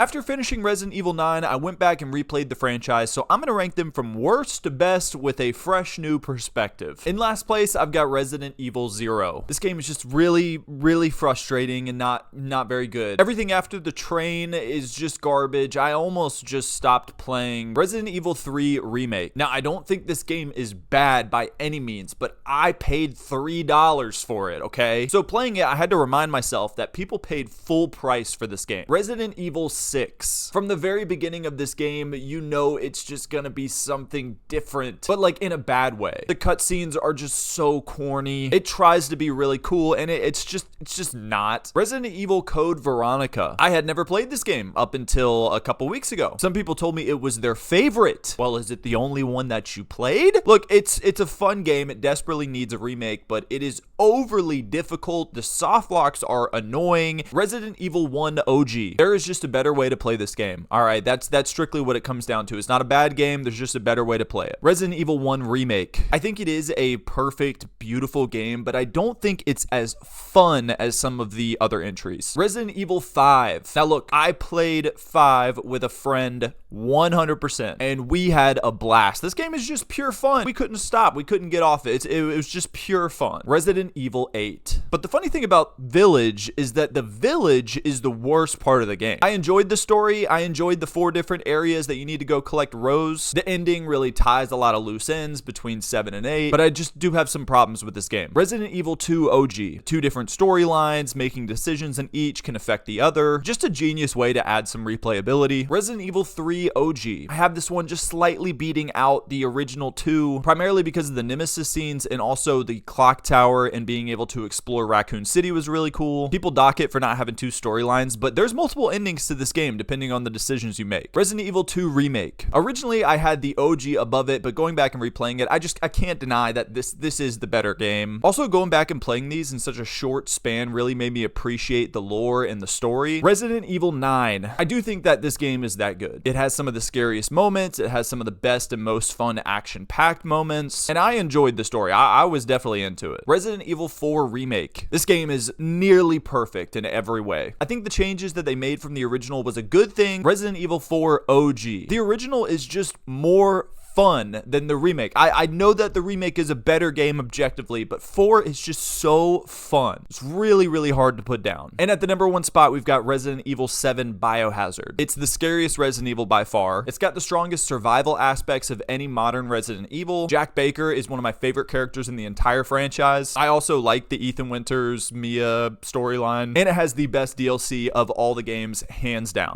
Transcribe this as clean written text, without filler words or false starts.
After finishing Resident Evil 9, I went back and replayed the franchise, so I'm going to rank them from worst to best with a fresh new perspective. In last place, I've got Resident Evil 0. This game is just really frustrating and not very good. Everything after the train is just garbage. I almost just stopped playing. Resident Evil 3 Remake. Now, I don't think this game is bad by any means, but I paid $3 for it, okay? So playing it, I had to remind myself that people paid full price for this game. Resident Evil 6. From the very beginning of this game, you know it's just gonna be something different, but like in a bad way. The cutscenes are just so corny. It tries to be really cool, and it's just not. Resident Evil Code Veronica. I had never played this game up until a couple weeks ago. Some people told me it was their favorite. Well, is it the only one that you played? Look, it's a fun game. It desperately needs a remake, but it is overly difficult. The soft locks are annoying. Resident Evil 1 OG. There is just a better way to play this game. All right, that's strictly what it comes down to. It's not a bad game. There's just a better way to play it. Resident Evil 1 Remake. I think it is a perfect, beautiful game, but I don't think it's as fun as some of the other entries. Resident Evil 5. Now look, I played 5 with a friend 100%, and we had a blast. This game is just pure fun. We couldn't stop. We couldn't get off it. It was just pure fun. Resident Evil 8. But the funny thing about Village is that the village is the worst part of the game. I enjoyed the story. I enjoyed the 4 different areas that you need to go collect rose. The ending really ties a lot of loose ends between 7 and 8, but I just do have some problems with this game. Resident Evil 2 OG. 2 different storylines, making decisions in each can affect the other. Just a genius way to add some replayability. Resident Evil 3 OG. I have this one just slightly beating out the original 2, primarily because of the Nemesis scenes and also the clock tower and being able to explore Raccoon City was really cool. People dock it for not having 2 storylines, but there's multiple endings to this game depending on the decisions you make. Resident Evil 2 Remake. Originally, I had the OG above it, but going back and replaying it, I can't deny that this is the better game. Also, going back and playing these in such a short span really made me appreciate the lore and the story. Resident Evil 9. I do think that this game is that good. It has some of the scariest moments. It has some of the best and most fun action-packed moments, and I enjoyed the story. I was definitely into it. Resident Evil 4 Remake. This game is nearly perfect in every way. I think the changes that they made from the original was a good thing. Resident Evil 4 OG. The original is just more fun than the remake. I know that the remake is a better game objectively, but 4 is just so fun. It's really hard to put down. And at the number 1 spot, we've got Resident Evil 7 Biohazard. It's the scariest Resident Evil by far. It's got the strongest survival aspects of any modern Resident Evil. Jack Baker is one of my favorite characters in the entire franchise. I also like the Ethan Winters, Mia storyline, and it has the best DLC of all the games, hands down.